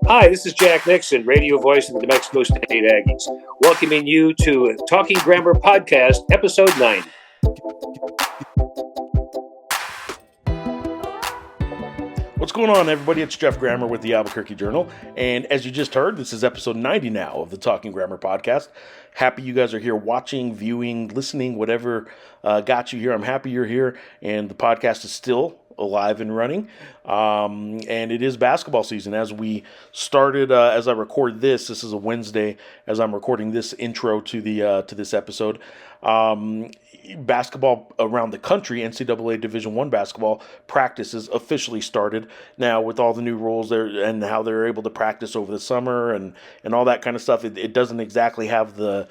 Hi, this is Jack Nixon, radio voice of the New Mexico State Aggies, welcoming you to Talking Grammar Podcast, Episode 9. What's going on, everybody? It's Jeff Grammer with the Albuquerque Journal, and as you just heard, this is episode 90 now of the Talking Grammar Podcast. Happy you guys are here watching, viewing, listening, whatever got you here. I'm happy you're here, and the podcast is still alive and running, and it is basketball season. As we started, as I record this is a Wednesday, as I'm recording this intro to this episode, basketball around the country, NCAA Division I basketball practices officially started now with all the new rules there and how they're able to practice over the summer and all that kind of stuff. It doesn't exactly have the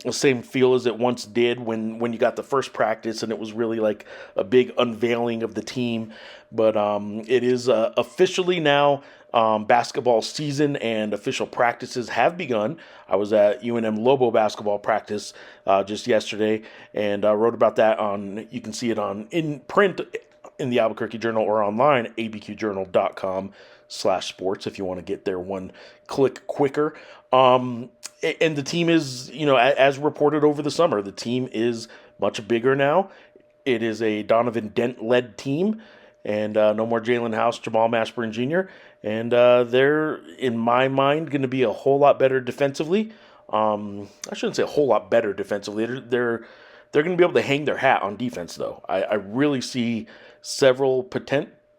same feel as it once did when you got the first practice and it was really like a big unveiling of the team. But it is officially now basketball season and official practices have begun. I was at UNM Lobo basketball practice just yesterday and wrote about that you can see it in print in the Albuquerque Journal or online, abqjournal.com/sports if you want to get there one click quicker. And the team is, as reported over the summer, the team is much bigger now. It is a Donovan Dent-led team, and no more Jalen House, Jamal Mashburn Jr., and they're, in my mind, going to be a whole lot better defensively. I shouldn't say a whole lot better defensively. They're going to be able to hang their hat on defense, though. I really see several,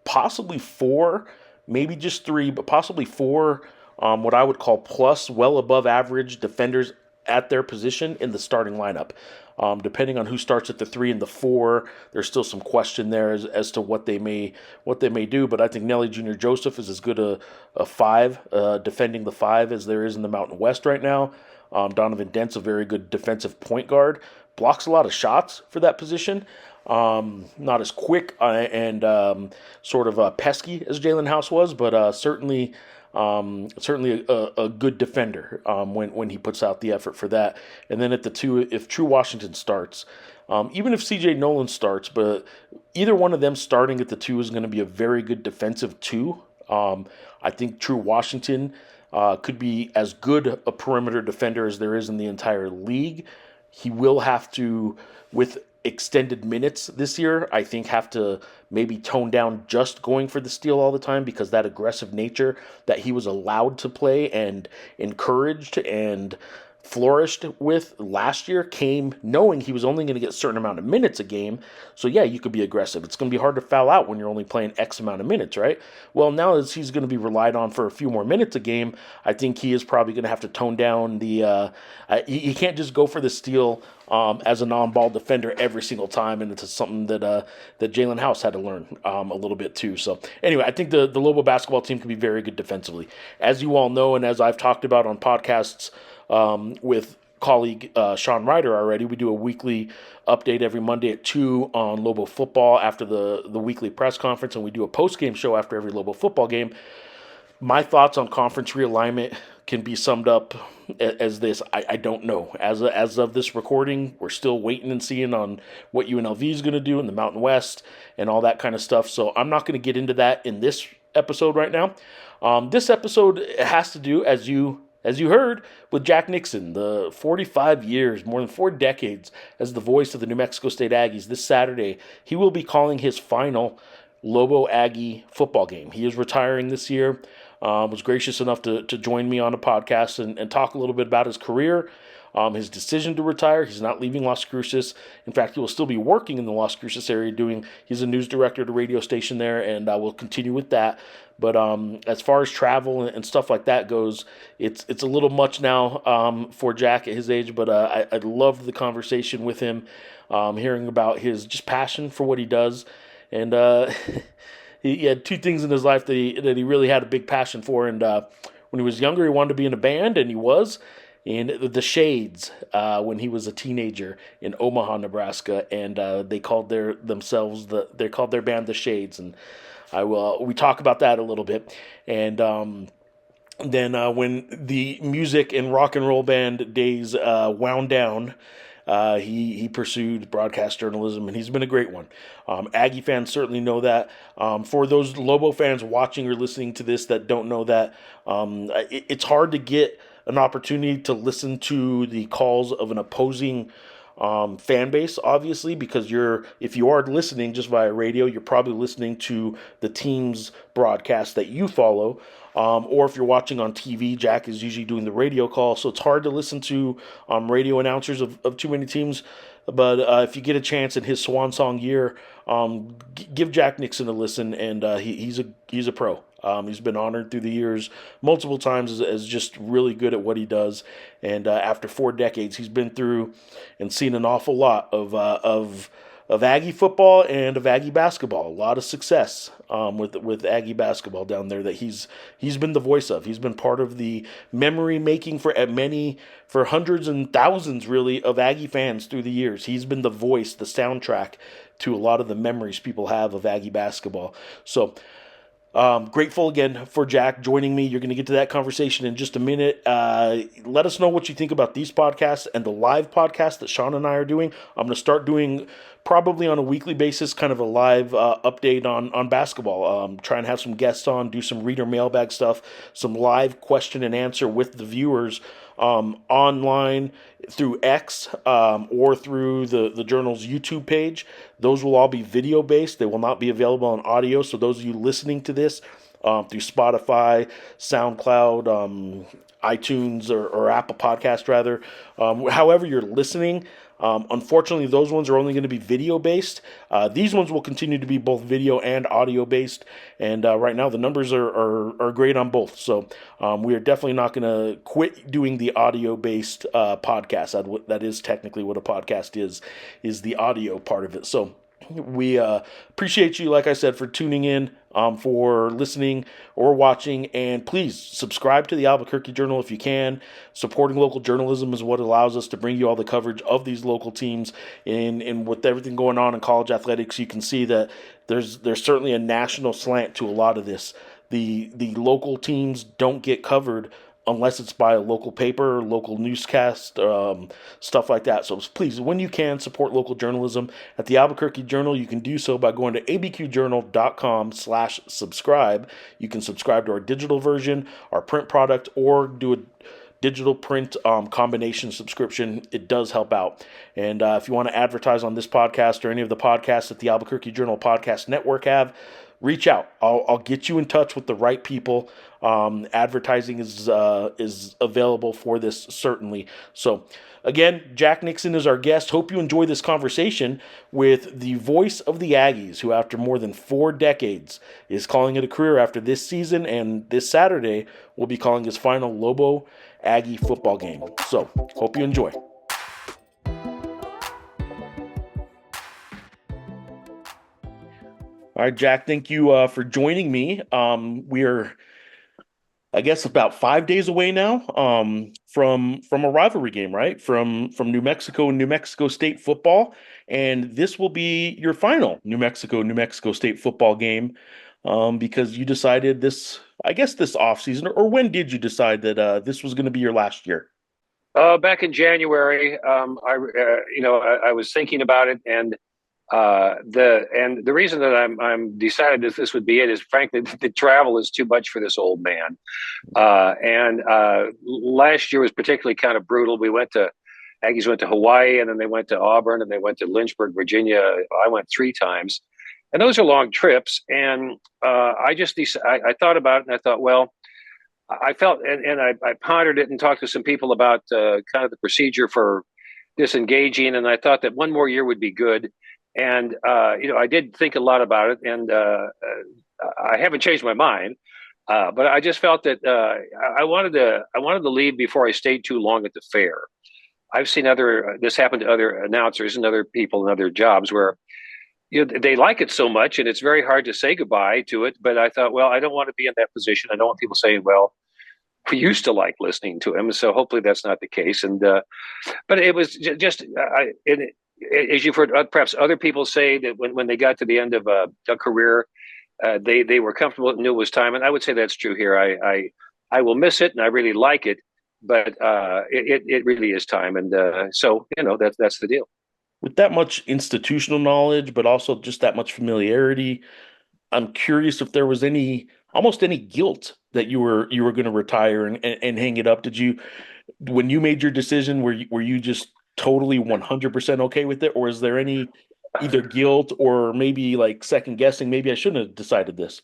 possibly four, maybe just three, but possibly four what I would call plus, well above average defenders at their position in the starting lineup. Depending on who starts at the 3 and the 4, there's still some question there as to what they may do. But I think Nelly Jr. Joseph is as good a 5, defending the 5 as there is in the Mountain West right now. Donovan Dent's a very good defensive point guard. Blocks a lot of shots for that position. Not as quick and sort of pesky as Jalen House was, but certainly a good defender when he puts out the effort for that. And then at the 2, if True Washington starts, even if CJ Nolan starts, but either one of them starting at the 2 is going to be a very good defensive 2. I think True Washington could be as good a perimeter defender as there is in the entire league. He will have to, with extended minutes this year, I think have to maybe tone down just going for the steal all the time, because that aggressive nature that he was allowed to play and encouraged and flourished with last year came knowing he was only going to get a certain amount of minutes a game. So yeah, you could be aggressive. It's going to be hard to foul out when you're only playing X amount of minutes, right? Well, now as he's going to be relied on for a few more minutes a game, I think he is probably going to have to tone down the he can't just go for the steal as a non-ball defender every single time, and it's something that Jalen House had to learn a little bit too. So anyway, I think the Lobo basketball team can be very good defensively. As you all know, and as I've talked about on podcasts with colleague Sean Ryder already, we do a weekly update every Monday at 2 on Lobo football after the weekly press conference, and we do a post-game show after every Lobo football game. My thoughts on conference realignment can be summed up as this. I don't know. As of this recording, we're still waiting and seeing on what UNLV is going to do in the Mountain West and all that kind of stuff. So I'm not going to get into that in this episode right now. This episode has to do, as you heard, with Jack Nixon, the 45 years, more than 4 decades as the voice of the New Mexico State Aggies. This Saturday, he will be calling his final Lobo Aggie football game. He is retiring this year. Was gracious enough to join me on a podcast and talk a little bit about his career, his decision to retire. He's not leaving Las Cruces. In fact, he will still be working in the Las Cruces area he's a news director at a radio station there, and will continue with that. But as far as travel and stuff like that goes, it's a little much now for Jack at his age, but I loved the conversation with him, hearing about his just passion for what he does. And he had 2 things in his life that he really had a big passion for. And when he was younger, he wanted to be in a band, and he was in the Shades when he was a teenager in Omaha, Nebraska, and they called their band the Shades. And we talk about that a little bit. And then when the music and rock and roll band days wound down, he pursued broadcast journalism, and he's been a great one. Aggie fans certainly know that. For those Lobo fans watching or listening to this that don't know that, it's hard to get an opportunity to listen to the calls of an opposing fan base, obviously, because if you are listening just via radio, you're probably listening to the team's broadcast that you follow. Or if you're watching on TV, Jack is usually doing the radio call, so it's hard to listen to radio announcers of too many teams. But if you get a chance in his swan song year, give Jack Nixon a listen, and he's a pro. He's been honored through the years multiple times as just really good at what he does. And after 4 decades, he's been through and seen an awful lot of Aggie football and of Aggie basketball. A lot of success with Aggie basketball down there that he's been the voice of. He's been part of the memory making for hundreds and thousands really of Aggie fans through the years. He's been the voice, the soundtrack to a lot of the memories people have of Aggie basketball. So grateful again for Jack joining me. You're going to get to that conversation in just a minute. Let us know what you think about these podcasts and the live podcast that Sean and I are doing. I'm going to start doing probably on a weekly basis, kind of a live update on basketball. Try and have some guests on, do some reader mailbag stuff, some live question and answer with the viewers online through X or through the journal's YouTube page. Those will all be video based. They will not be available on audio. So those of you listening to this through Spotify, SoundCloud, iTunes, or Apple Podcast rather, however you're listening, unfortunately, those ones are only going to be video based. These ones will continue to be both video and audio based. And right now, the numbers are great on both. So we are definitely not going to quit doing the audio based podcast. That is technically what a podcast is the audio part of it. So we appreciate you, like I said, for tuning in, for listening or watching, and please subscribe to the Albuquerque Journal if you can. Supporting local journalism is what allows us to bring you all the coverage of these local teams. And with everything going on in college athletics, you can see that there's certainly a national slant to a lot of this. The local teams don't get covered unless it's by a local paper, local newscast, stuff like that. So please, when you can, support local journalism. At the Albuquerque Journal, you can do so by going to abqjournal.com/subscribe. You can subscribe to our digital version, our print product, or do a digital print combination subscription. It does help out. And if you want to advertise on this podcast or any of the podcasts that the Albuquerque Journal Podcast Network have, reach out. I'll get you in touch with the right people. Advertising is available for this, certainly. So again, Jack Nixon is our guest. Hope you enjoy this conversation with the voice of the Aggies, who after more than 4 decades is calling it a career after this season, and this Saturday will be calling his final Lobo Aggie football game. So hope you enjoy. All right, Jack, thank you for joining me. We're, I guess, about 5 days away now from a rivalry game, right? From New Mexico and New Mexico State football. And this will be your final New Mexico State football game because you decided this offseason, or when did you decide that this was going to be your last year? Back in January, I was thinking about it, and the reason that I'm decided that this would be it is, frankly, the travel is too much for this old man. And last year was particularly kind of brutal. Aggies went to Hawaii, and then they went to Auburn, and they went to Lynchburg, Virginia. I went 3 times, and those are long trips. And I thought about it, and I thought, well, I felt, and I pondered it and talked to some people about kind of the procedure for disengaging, and I thought that one more year would be good. And I did think a lot about it, and I haven't changed my mind. But I just felt that I wanted to leave before I stayed too long at the fair. I've seen this happen to other announcers and other people in other jobs where they like it so much, and it's very hard to say goodbye to it. But I thought, well, I don't want to be in that position. I don't want people saying, well, we used to like listening to him. So hopefully that's not the case. And but it was just as you've heard perhaps other people say that when they got to the end of a career, they were comfortable and knew it was time. And I would say that's true here. I will miss it, and I really like it. but it really is time, and so that's the deal. With that much institutional knowledge, but also just that much familiarity, I'm curious if there was almost any guilt that you were going to retire and hang it up. Did you, when you made your decision, were you just totally 100% okay with it, or is there any either guilt or maybe like second guessing? Maybe I shouldn't have decided this.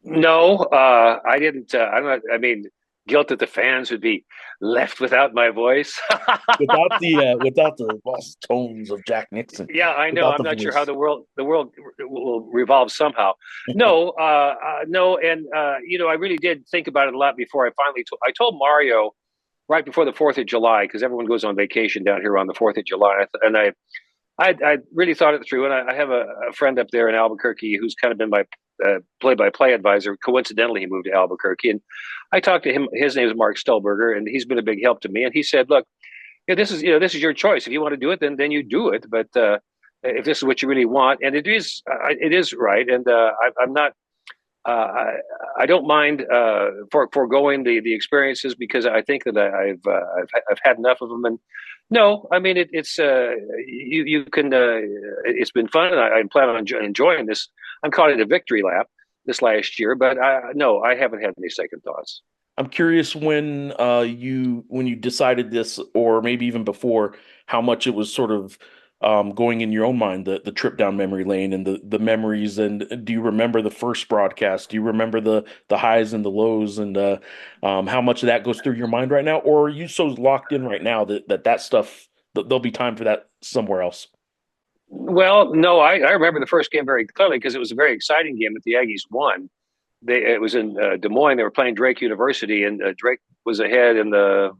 No, I didn't. I'm not. I mean, guilt that the fans would be left without my voice. Without the lost tones of Jack Nixon, Yeah, I know. without I'm the not sure how voice. the world will revolve somehow. No, no, and I really did think about it a lot before I told Mario right before the Fourth of July, because everyone goes on vacation down here on the Fourth of July, and I really thought it through, and I have a friend up there in Albuquerque who's kind of been my play-by-play advisor. Coincidentally, he moved to Albuquerque, and I talked to him. His name is Mark Stolberger, and he's been a big help to me. And he said, "Look, this is your choice. If you want to do it, then you do it. But if this is what you really want, and it is right, and I'm not." I don't mind foregoing the experiences because I think that I've had enough of them. And no, I mean it's you can it's been fun, and I plan on enjoying this. I'm calling it a victory lap this last year, but no, I haven't had any second thoughts. I'm curious when you decided this, or maybe even before, how much it was sort of going in your own mind, the trip down memory lane and the memories. And do you remember the first broadcast? Do you remember the highs and the lows, and how much of that goes through your mind right now? Or are you so locked in right now that stuff there'll be time for that somewhere else? Well, no, I remember the first game very clearly because it was a very exciting game that the Aggies won. It was in Des Moines. They were playing Drake University, and Drake was ahead in the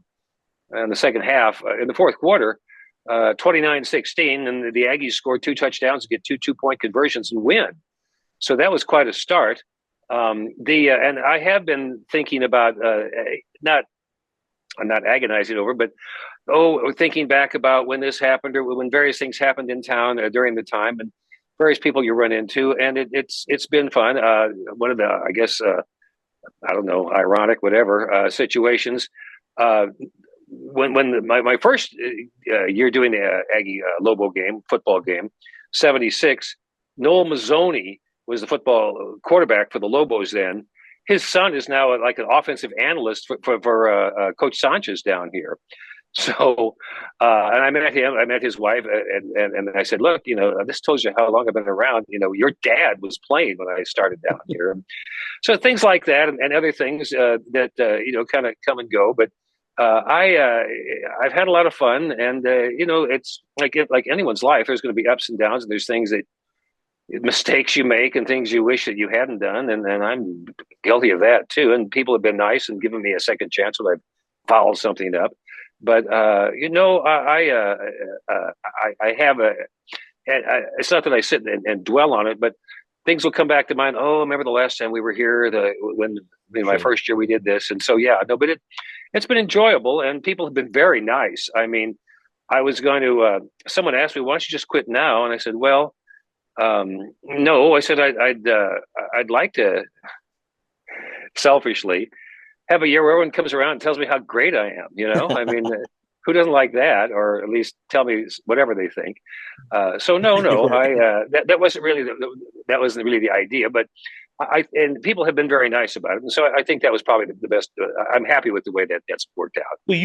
second half. In the fourth quarter, 29-16, and the Aggies scored two touchdowns, get two-point conversions, and win. So that was quite a start. The and I have been thinking about not I'm not agonizing over, but thinking back about when this happened or when various things happened in town during the time, and various people you run into, and it's been fun. One of the, I guess, I don't know, ironic, whatever situations. My first year doing the Aggie Lobo game, football game, '76, Noel Mazzoni was the football quarterback for the Lobos then. His son is now like an offensive analyst for Coach Sanchez down here. So, and I met him. I met his wife, and I said, "Look, this tells you how long I've been around. Your dad was playing when I started down here." So things like that, and other things that kind of come and go. But I've had a lot of fun, and it's like anyone's life. There's going to be ups and downs, and there's things that mistakes you make and things you wish that you hadn't done, and I'm guilty of that too. And people have been nice and given me a second chance when I've fouled something up. But I have it's not that I sit and dwell on it, but things will come back to mind. Oh, I remember the last time we were here, when my Sure. first year we did this, and so yeah, no, but it's been enjoyable, and people have been very nice. I mean, I was going to. Someone asked me, "Why don't you just quit now?" And I said, "Well, no." I said, I'd like to selfishly have a year where everyone comes around and tells me how great I am. I mean, who doesn't like that, or at least tell me whatever they think. So no, Right. that wasn't really the idea, but and people have been very nice about it, and so I think that was probably the best. I'm happy with the way that's worked out. Well,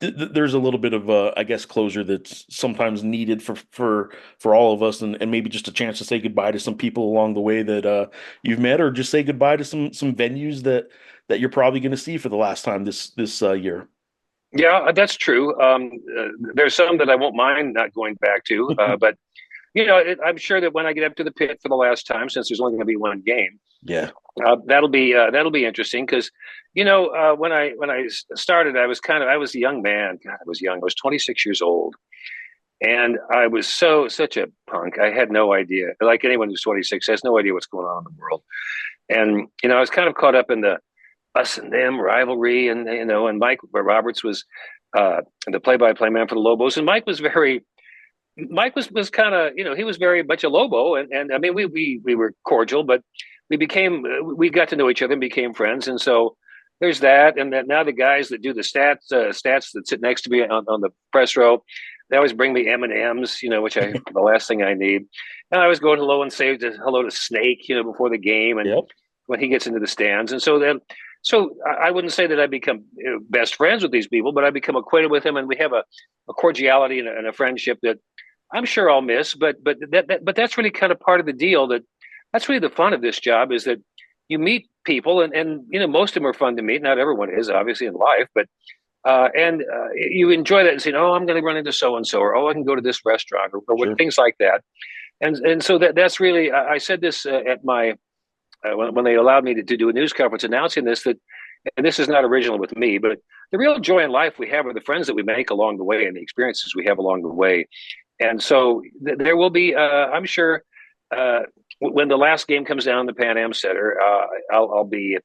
there's a little bit of I guess closure that's sometimes needed for all of us, and maybe just a chance to say goodbye to some people along the way that you've met, or just say goodbye to some venues that you're probably going to see for the last time this year. Yeah, that's true. There's some that I won't mind not going back to, but I'm sure that when I get up to the pit for the last time, since there's only going to be one game, Yeah, that'll be interesting because when I started, I was a young man. God, I was young. I was 26 years old, and I was such a punk. I had no idea. Like anyone who's 26 has no idea what's going on in the world, and I was kind of caught up in the us and them rivalry, and Mike Roberts was the play-by-play man for the Lobos, and Mike was kind of, he was very much a Lobo, and I mean we were cordial, but we got to know each other and became friends, and so there's that, and that now the guys that do the stats that sit next to me on the press row, they always bring me M&Ms, which the last thing I need. And I always go hello and say hello to Snake, before the game, and Yep. when he gets into the stands. And so I wouldn't say that I become best friends with these people, but I become acquainted with them, and we have a cordiality and a friendship that I'm sure I'll miss. But that's really kind of part of the deal. That's really the fun of this job, is that you meet people, and most of them are fun to meet. Not everyone is, obviously, in life, but you enjoy that and saying, "Oh, I'm going to run into so and so," or "Oh, I can go to this restaurant," or what, Sure. things like that. And so that's really, I said this at my when they allowed me to do a news conference announcing this, that, and this is not original with me, but the real joy in life we have are the friends that we make along the way and the experiences we have along the way. And so there will be, I'm sure, uh, when the last game comes down in the Pan Am Center, I'll be,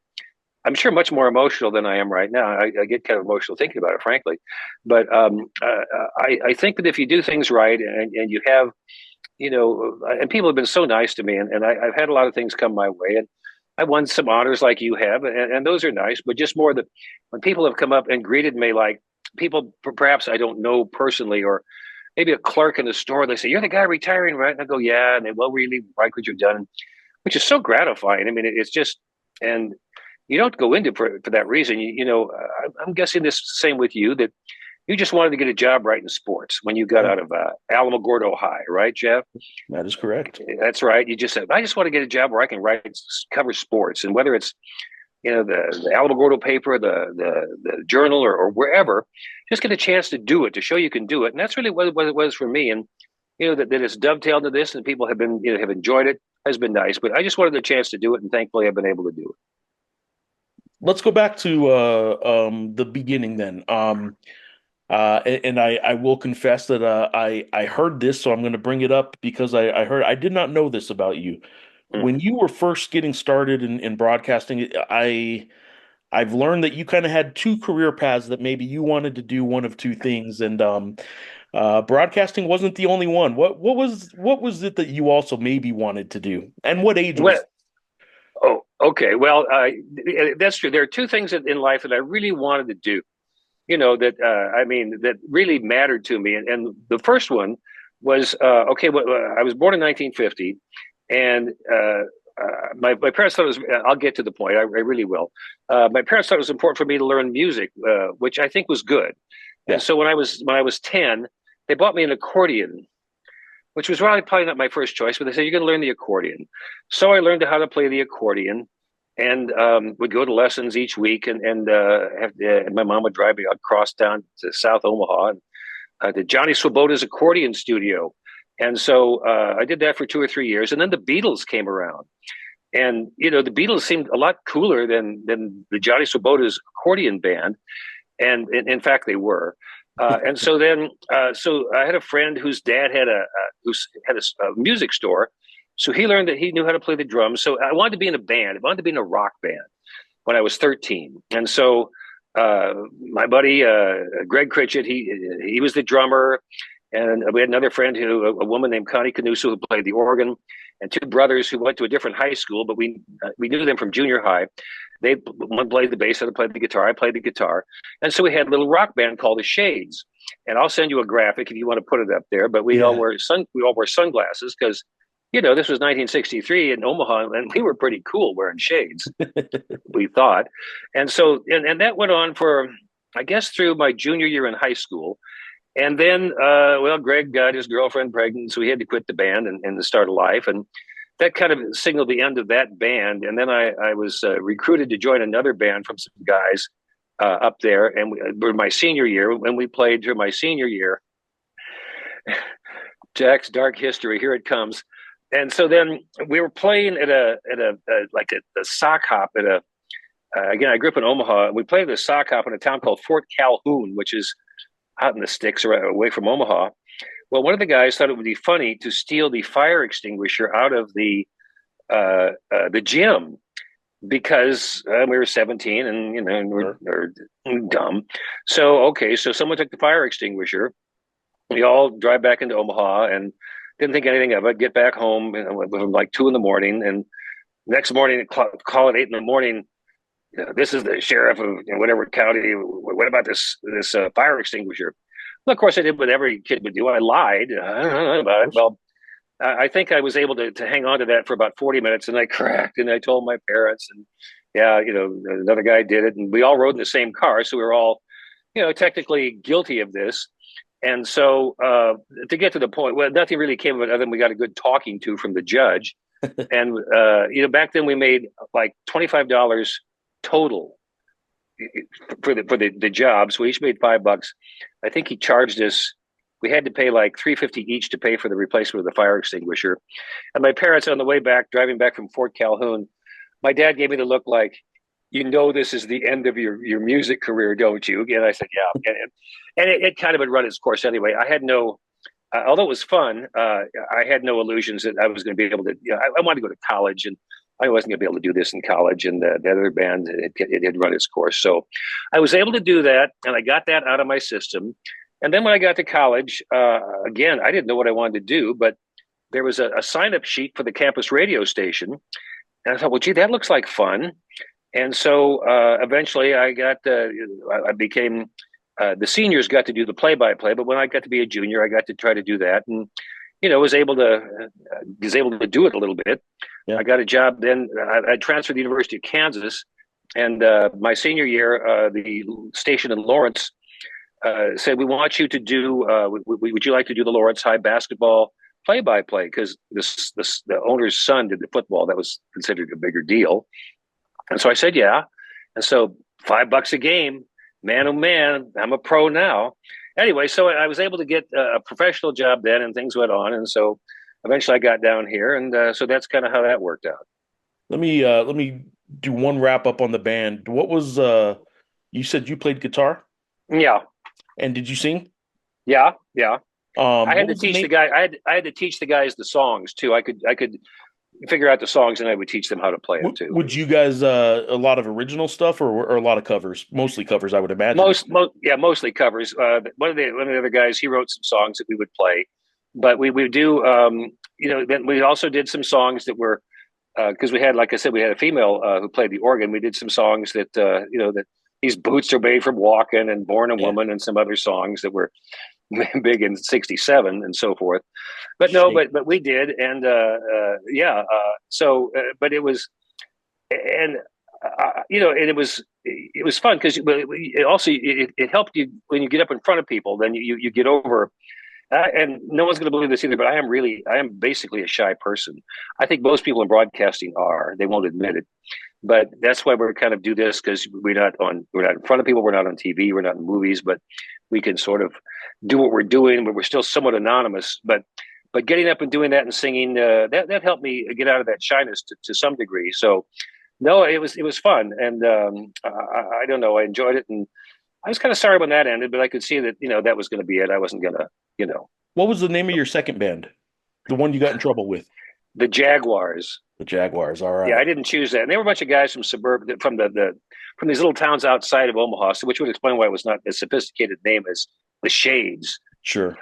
I'm sure, much more emotional than I am right now. I get kind of emotional thinking about it, frankly. But I think that if you do things right, and you have, and people have been so nice to me, and I've had a lot of things come my way, and I won some honors like you have, and those are nice. But just more that when people have come up and greeted me, like people perhaps I don't know personally, or maybe a clerk in the store, they say, "You're the guy retiring, right?" And I go, "Yeah," and they, "Well, really like what you've done," which is so gratifying. I mean, it's just, and you don't go into for that reason. I'm guessing this same with you, that you just wanted to get a job right in sports when you got Yeah, out of Alamogordo High, right, Jeff? that is correct. That's right. You just said, "I just want to get a job where I can cover sports," and whether it's the Alamogordo paper, the journal, or wherever, just get a chance to do it, to show you can do it. And that's really what it was for me. And that it's dovetailed to this, and people have been have enjoyed it, has been nice. But I just wanted the chance to do it, and thankfully I've been able to do it. Let's go back to the beginning then. And I will confess that I heard this, so I'm going to bring it up because I heard I did not know this about you. Mm. When you were first getting started in broadcasting, I've learned that you kind of had two career paths, that maybe you wanted to do one of two things, and broadcasting wasn't the only one. What was it that you also maybe wanted to do, and what age Well, was? oh, okay. Well, that's true. There are two things in life that I really wanted to do. That I mean, that really mattered to me. And the first one was okay. Well, I was born in 1950, and my parents thought it was. I'll get to the point. I really will. My parents thought it was important for me to learn music, which I think was good. And Yeah. so when I was 10, they bought me an accordion, which was probably not my first choice, but they said, "You're going to learn the accordion." So I learned how to play the accordion, and would go to lessons each week, and my mom would drive me across down to South Omaha, and, to Johnny Swoboda's accordion studio. And so I did that for 2 or 3 years, and then the Beatles came around, and the Beatles seemed a lot cooler than the Johnny Swoboda's accordion band, and in fact they were. And so then, so I had a friend whose dad had a music store, so he learned that he knew how to play the drums. So I wanted to be in a band. I wanted to be in a rock band when I was 13, and so my buddy Greg Critchett, he was the drummer, and we had another friend a woman named Connie Canuso, who played the organ, and two brothers who went to a different high school, but we knew them from junior high. One played the bass, other played the guitar. I played the guitar, and so we had a little rock band called the Shades. And I'll send you a graphic if you want to put it up there. But we all Yeah. wear sunglasses because this was 1963 in Omaha, and we were pretty cool wearing shades, we thought. And so, and that went on for, I guess, through my junior year in high school. And then, well, Greg got his girlfriend pregnant, so he had to quit the band and start a life. And that kind of signaled the end of that band. And then I was recruited to join another band from some guys up there. And my senior year, when we played through my senior year, Jack's dark history, here it comes. And so then we were playing at a sock hop at a again, I grew up in Omaha. We played at a sock hop in a town called Fort Calhoun, which is out in the sticks away from Omaha. Well, one of the guys thought it would be funny to steal the fire extinguisher out of the gym because we were 17 and we're dumb. So okay, so someone took the fire extinguisher. We all drive back into Omaha and didn't think anything of it. Get back home from like 2 in the morning, and next morning call it 8 in the morning. this is the sheriff of whatever county. What about this fire extinguisher? Well, of course, I did what every kid would do. I lied. I don't know about it. Well, I think I was able to hang on to that for about 40 minutes, and I cracked, and I told my parents, and yeah, another guy did it, and we all rode in the same car, so we were all, technically guilty of this. And so to get to the point, well, nothing really came of it other than we got a good talking to from the judge. And back then we made like $25 total for the job. So we each made $5. I think he charged us. We had to pay like $3.50 each to pay for the replacement of the fire extinguisher. And my parents, on the way back, driving back from Fort Calhoun, my dad gave me the look like, this is the end of your music career, don't you? And I said, yeah. And it kind of had run its course anyway. I had no, although it was fun, I had no illusions that I was going to be able to, I wanted to go to college, and I wasn't going to be able to do this in college. And the other band, it had run its course. So I was able to do that, and I got that out of my system. And then when I got to college, again, I didn't know what I wanted to do, but there was a sign-up sheet for the campus radio station. And I thought, well, gee, that looks like fun. And so eventually I became, the seniors got to do the play-by-play, but when I got to be a junior, I got to try to do that. And, was able to do it a little bit. Yeah. I got a job then. I transferred to the University of Kansas. And my senior year, the station in Lawrence said, we want you to do, would you like to do the Lawrence High basketball play-by-play? Because the owner's son did the football. That was considered a bigger deal. And so I said, yeah. And so $5 a game, man, oh man, I'm a pro now. Anyway, so I was able to get a professional job then, and things went on. And so eventually I got down here. And so that's kind of how that worked out. Let me do one wrap up on the band. What was, you said you played guitar? Yeah. And did you sing? Yeah. Yeah. I had to teach the guy. I had to teach the guys the songs too. I could figure out the songs, and I would teach them how to play them too. Would you guys a lot of original stuff or a lot of covers? Mostly covers, I would imagine. Mostly covers. One of the other guys, he wrote some songs that we would play, but we would do. Then we also did some songs that were because we had, like I said, we had a female who played the organ. We did some songs that that these boots are made from walking, and Born a Woman, and some other songs that were big in '67 and so forth. But no, but we did, and but it was, and and it was fun because it also it helped you when you get up in front of people. Then you get over. And no one's going to believe this either, but I am basically a shy person. I think most people in broadcasting are. They won't admit it, but that's why we're kind of do this, because we're not in front of people. We're not on TV. We're not in movies, but we can sort of do what we're doing, but we're still somewhat anonymous. But getting up and doing that and singing, that helped me get out of that shyness to some degree. So no, it was fun, and I don't know, I enjoyed it, and I was kind of sorry when that ended, but I could see that that was going to be it. I wasn't going to. What was the name of your second band? The one you got in trouble with? The Jaguars. The Jaguars. All right. Yeah, I didn't choose that. And they were a bunch of guys from from these little towns outside of Omaha, so which would explain why it was not a sophisticated name as the Shades. Sure.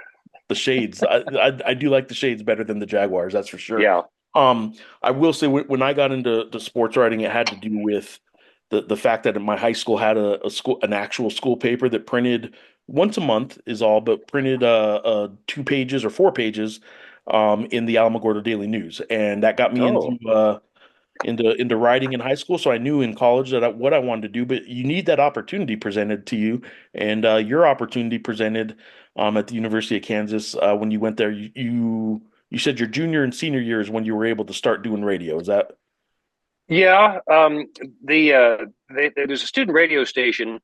The Shades. I do like the Shades better than the Jaguars, that's for sure. Yeah. I will say when I got into sports writing, it had to do with the fact that my high school had an actual school paper that printed once a month is all, but printed 2 pages or 4 pages in the Alamogordo Daily News, and that got me into writing in high school. So I knew in college that what I wanted to do, but you need that opportunity presented to you, and your opportunity presented at the University of Kansas when you went there. You said your junior and senior year is when you were able to start doing radio. Is that? Yeah. There's a student radio station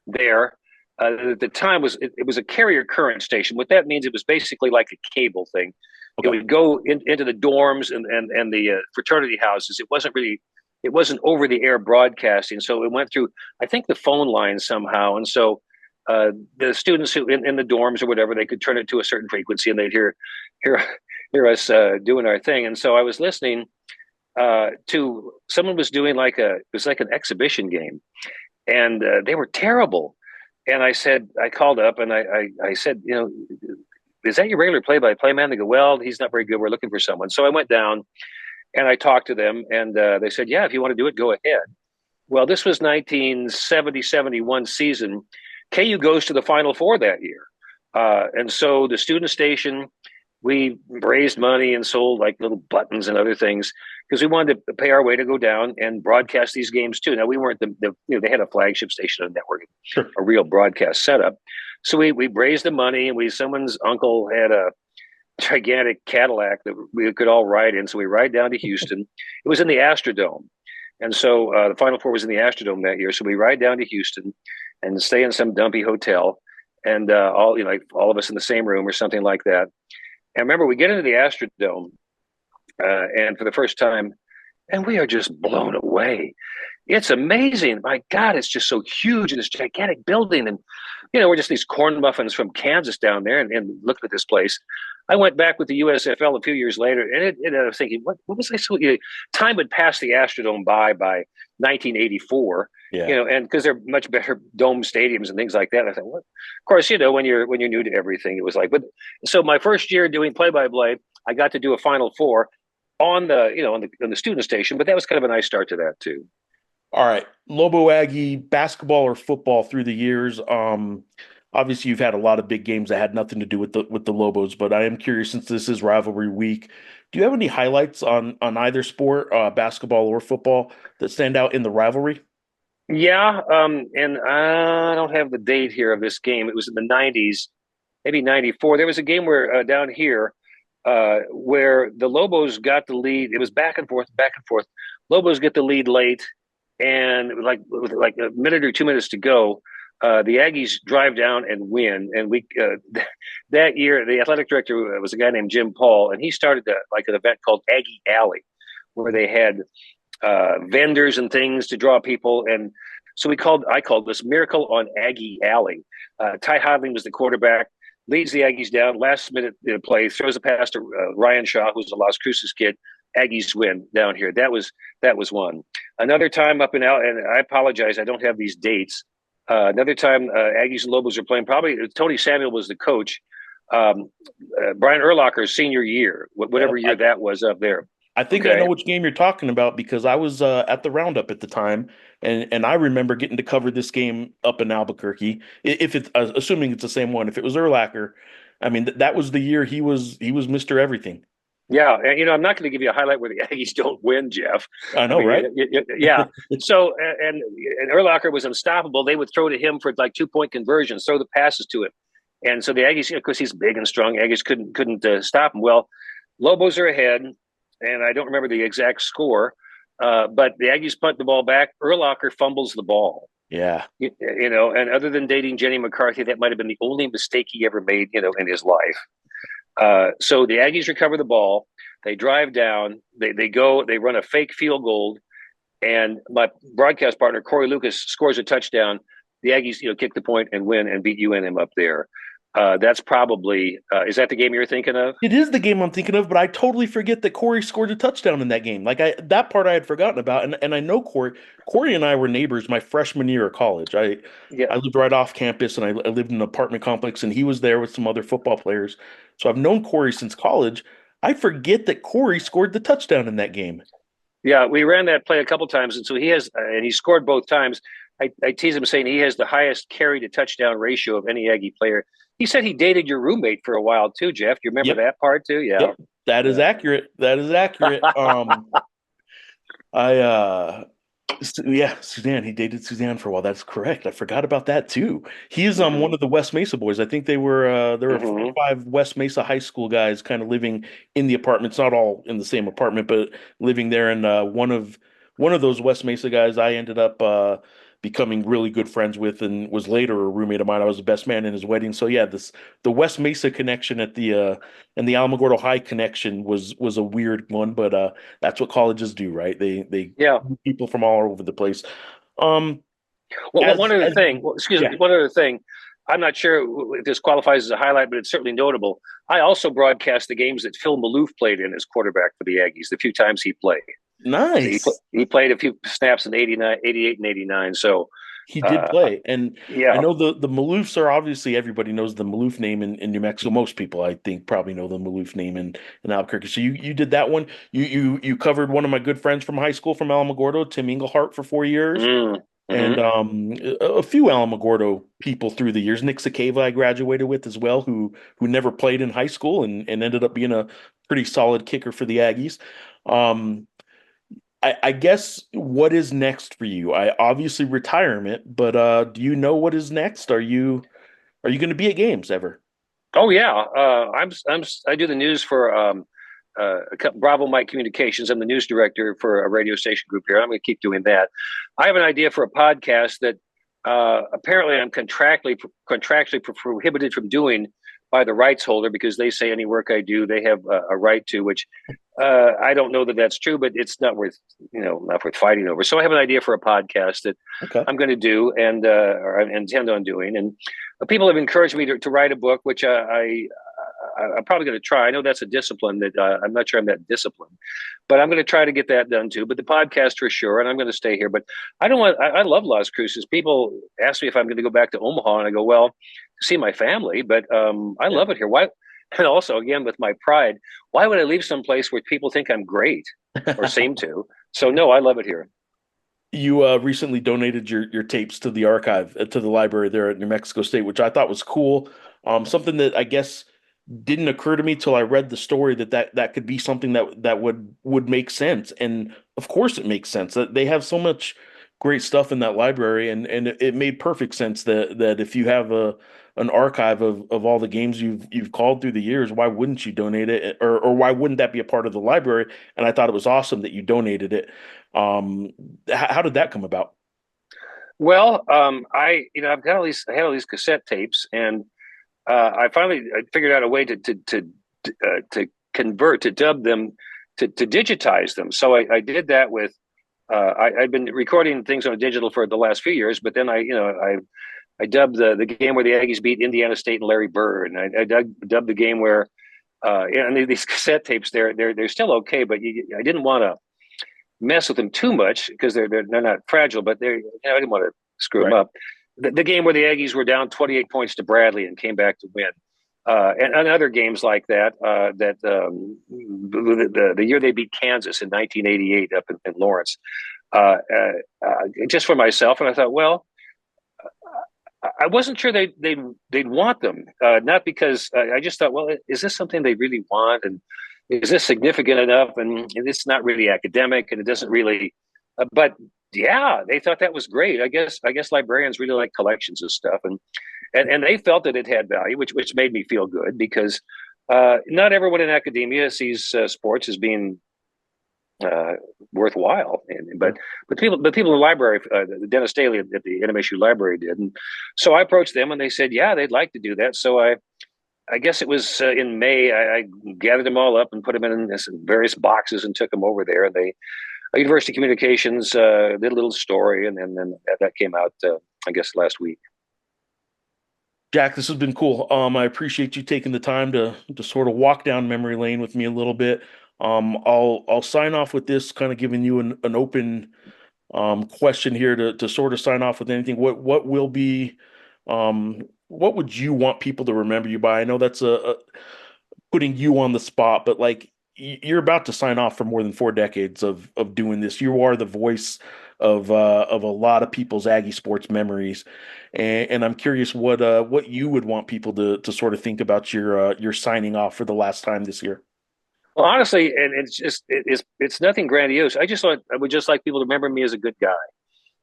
there. At the time it was a carrier current station. What that means, it was basically like a cable thing. Okay. It would go into the dorms and the fraternity houses. It wasn't over the air broadcasting. So it went through, I think, the phone line somehow. And so the students who in the dorms or whatever, they could turn it to a certain frequency, and they'd hear us doing our thing. And so I was listening to someone was doing it was like an exhibition game, and they were terrible. And I called up and I said, is that your regular play-by-play man? They go, well, he's not very good. We're looking for someone. So I went down and I talked to them, and they said, yeah, if you want to do it, go ahead. Well, this was 1970-71 season. KU goes to the Final Four that year. And so the student station, we raised money and sold like little buttons and other things because we wanted to pay our way to go down and broadcast these games too. Now we weren't they had a flagship station on the network, Sure. a real broadcast setup. So we raised the money, and someone's uncle had a gigantic Cadillac that we could all ride in. So we ride down to Houston. It was in the Astrodome. And so the Final Four was in the Astrodome that year. So we ride down to Houston and stay in some dumpy hotel, and like all of us in the same room or something like that. And remember, we get into the Astrodome, and for the first time, and we are just blown away. It's amazing. My God, it's just so huge, and this gigantic building. And, we're just these corn muffins from Kansas down there, and looked at this place. I went back with the USFL a few years later, and I was thinking, what was I so? Time had passed the Astrodome by 1984, Yeah. and because they're much better dome stadiums and things like that. I thought, what? Of course, when you're new to everything, it was like. But so my first year doing play-by-play, I got to do a Final Four on the student station, but that was kind of a nice start to that too. All right, Lobo Aggie basketball or football through the years. Obviously, you've had a lot of big games that had nothing to do with the Lobos, but I am curious, since this is rivalry week, do you have any highlights on either sport, basketball or football, that stand out in the rivalry? Yeah, and I don't have the date here of this game. It was in the '90s, maybe '94. There was a game where down here where the Lobos got the lead. It was back and forth, back and forth. Lobos get the lead late, and with like a minute or 2 minutes to go, the Aggies drive down and win. And we that year, the athletic director was a guy named Jim Paul, and he started an event called Aggie Alley, where they had vendors and things to draw people. And so I called this Miracle on Aggie Alley. Ty Hodling was the quarterback, leads the Aggies down, last minute play, throws a pass to Ryan Shaw, who's a Las Cruces kid. Aggies win down here. That was one. Another time up in and I apologize, I don't have these dates. Another time, Aggies and Lobos are playing. Probably Tony Samuel was the coach. Brian Urlacher's senior year, whatever year that was up there. I think I know which game you're talking about, because I was at the Roundup at the time, and I remember getting to cover this game up in Albuquerque. If it's assuming it's the same one, if it was Urlacher, I mean that was the year he was Mr. Everything. Yeah, and I'm not going to give you a highlight where the Aggies don't win, Jeff. I know, right? Yeah. So and Urlacher was unstoppable. They would throw to him for like 2-point conversions, throw the passes to him, and so the Aggies, of course, he's big and strong. Aggies couldn't stop him. Well, Lobos are ahead, and I don't remember the exact score, but the Aggies punt the ball back. Urlacher fumbles the ball. Yeah, and other than dating Jenny McCarthy, that might have been the only mistake he ever made, in his life. So the Aggies recover the ball. They drive down. They run a fake field goal, and my broadcast partner Corey Lucas scores a touchdown. The Aggies, kick the point and win and beat UNM up there. That's probably is that the game you're thinking of? It is the game I'm thinking of, but I totally forget that Corey scored a touchdown in that game. That part I had forgotten about, and I know Corey. Corey and I were neighbors my freshman year of college. I lived right off campus, and I lived in an apartment complex, and he was there with some other football players. So I've known Corey since college. I forget that Corey scored the touchdown in that game. Yeah, we ran that play a couple times, and so he scored both times. I tease him saying he has the highest carry to touchdown ratio of any Aggie player. He said he dated your roommate for a while too, Jeff. Do you remember that part too? Yeah. Yep. That is accurate. That is accurate. Suzanne. He dated Suzanne for a while. That's correct. I forgot about that too. He is one of the West Mesa boys. I think they were 45 West Mesa high school guys, kind of living in the apartments, not all in the same apartment, but living there. And one of those West Mesa guys I ended up becoming really good friends with, and was later a roommate of mine. I was the best man in his wedding. So yeah, the West Mesa connection and the Alamogordo High connection was a weird one, but that's what colleges do, right? They people from all over the place. One other thing. I'm not sure if this qualifies as a highlight, but it's certainly notable. I also broadcast the games that Phil Maloof played in as quarterback for the Aggies, the few times he played. Nice. He played a few snaps in 89, 88 and 89. So He did Uh, play, and I yeah. know the Maloofs are obviously everybody knows the Maloof name in New Mexico. Most people, I think, probably know the Maloof name in Albuquerque. So you did that one. You covered one of my good friends from high school from Alamogordo, Tim Englehart, for 4 years, Mm, and hmm. a few Alamogordo people through the years. Nick Sakeva I graduated with as well, who never played in high school and ended up being a pretty solid kicker for the Aggies. Um, I guess what is next for you? I obviously retirement, but do you know what is next? Are you going to be at games ever? Oh yeah. I do the news for Bravo Mike Communications. I'm the news director for a radio station group here. I'm going to keep doing that. I have an idea for a podcast that apparently I'm contractually prohibited from doing by the rights holder because they say any work I do they have a right to, which I don't know that that's true, but it's not worth fighting over. So I have an idea for a podcast that Okay. I'm going to do or I intend on doing, and people have encouraged me to write a book, which I'm probably going to try. I know that's a discipline that I'm not sure I'm that disciplined, but I'm going to try to get that done too. But the podcast for sure, and I'm going to stay here. But I don't want. I love Las Cruces. People ask me if I'm going to go back to Omaha, and I go, well, to see my family, but I Yeah. love it here. Why? And also, again, with my pride, why would I leave someplace where people think I'm great or seem to? So no, I love it here. You recently donated your tapes to the archive to the library there at New Mexico State, which I thought was cool. Something that I guess didn't occur to me till I read the story that could be something that would make sense. And of course, it makes sense that they have so much great stuff in that library, and it made perfect sense that if you have an archive of all the games you've called through the years, why wouldn't you donate it, or why wouldn't that be a part of the library? And I thought it was awesome that you donated it. Um, how did that come about? Well, I've got all these. I had all these cassette tapes, and I figured out a way to convert to dub them to digitize them. So I did that with I've been recording things on a digital for the last few years, but then I dubbed the game where the Aggies beat Indiana State and Larry Bird, and dubbed the game where and these cassette tapes they're still okay, but I didn't want to mess with them too much because they're not fragile, but I didn't want to screw them Right. up. The game where the Aggies were down 28 points to Bradley and came back to win. And other games like that. The year they beat Kansas in 1988 up in Lawrence, just for myself, and I thought, well, I wasn't sure they'd want them, not because I just thought, well, is this something they really want, and is this significant enough, and it's not really academic, and it doesn't really, but yeah, they thought that was great. I guess librarians really like collections of stuff, and they felt that it had value, which made me feel good because not everyone in academia sees sports as being uh, worthwhile. Sure. But people in the library, Dennis Daly at the NMSU library did, and so I approached them, and they said, yeah, they'd like to do that. So I guess it was in May. I gathered them all up and put them in various boxes and took them over there. They University Communications did a little story, and then that came out, I guess, last week. Jack, this has been cool. I appreciate you taking the time to sort of walk down memory lane with me a little bit. I'll sign off with this, kind of giving you an open question here to sort of sign off with anything. What will be what would you want people to remember you by? I know that's a putting you on the spot, but like you're about to sign off for more than 4 decades of doing this. You are the voice of a lot of people's Aggie sports memories, and I'm curious what you would want people to sort of think about your signing off for the last time this year. Well, honestly, and it's nothing grandiose. I would just like people to remember me as a good guy.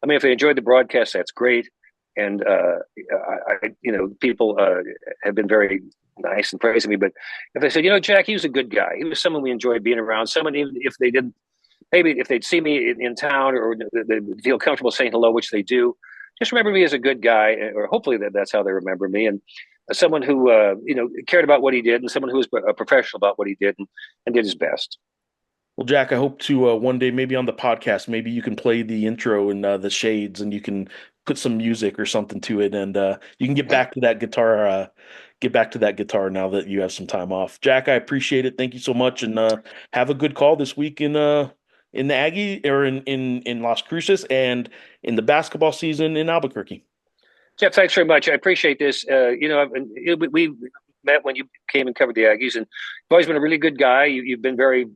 I mean, if they enjoyed the broadcast, that's great. And people have been very nice and praising me. But if they said, Jack, he was a good guy. He was someone we enjoyed being around. Someone, even if they didn't, maybe if they'd see me in town or they feel comfortable saying hello, which they do, just remember me as a good guy, or hopefully that's how they remember me. And someone who cared about what he did, and someone who was a professional about what he did and did his best. Well, Jack, I hope to one day maybe on the podcast, maybe you can play the intro and the shades, and you can put some music or something to it, and you can get back to that guitar. Get back to that guitar now that you have some time off. Jack, I appreciate it. Thank you so much, and have a good call this week in in the Aggie or in Las Cruces and in the basketball season in Albuquerque. Jeff, thanks very much. I appreciate this. We met when you came and covered the Aggies, and you've always been a really good guy. You've been very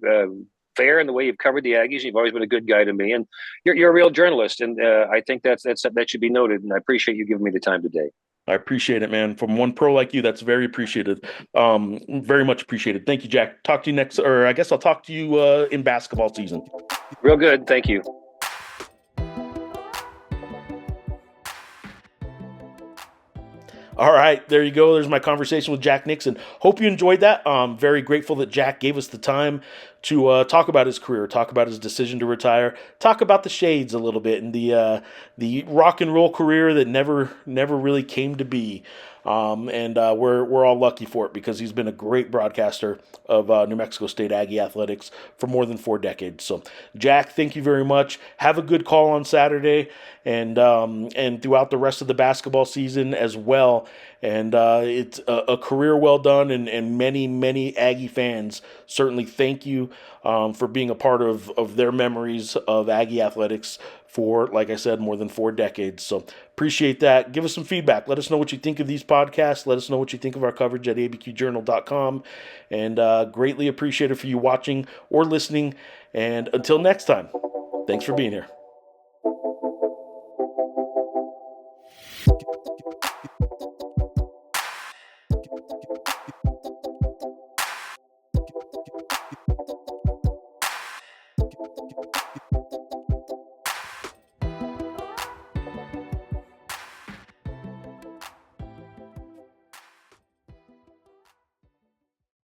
fair in the way you've covered the Aggies. You've always been a good guy to me, and you're a real journalist. And I think that should be noted. And I appreciate you giving me the time today. I appreciate it, man. From one pro like you, that's very appreciated. Very much appreciated. Thank you, Jack. Talk to you next, or I guess I'll talk to you in basketball season. Real good. Thank you. All right, there you go. There's my conversation with Jack Nixon. Hope you enjoyed that. Very grateful that Jack gave us the time to talk about his career, talk about his decision to retire, talk about the shades a little bit, and the rock and roll career that never really came to be. And we're all lucky for it because he's been a great broadcaster of New Mexico State Aggie athletics for more than 4 decades. So, Jack, thank you very much. Have a good call on Saturday and throughout the rest of the basketball season as well. And it's a career well done, and many Aggie fans certainly thank you for being a part of their memories of Aggie athletics for, like I said, more than 4 decades. So appreciate that. Give us some feedback. Let us know what you think of these podcasts. Let us know what you think of our coverage at abqjournal.com. And greatly appreciate it for you watching or listening. And until next time, thanks for being here.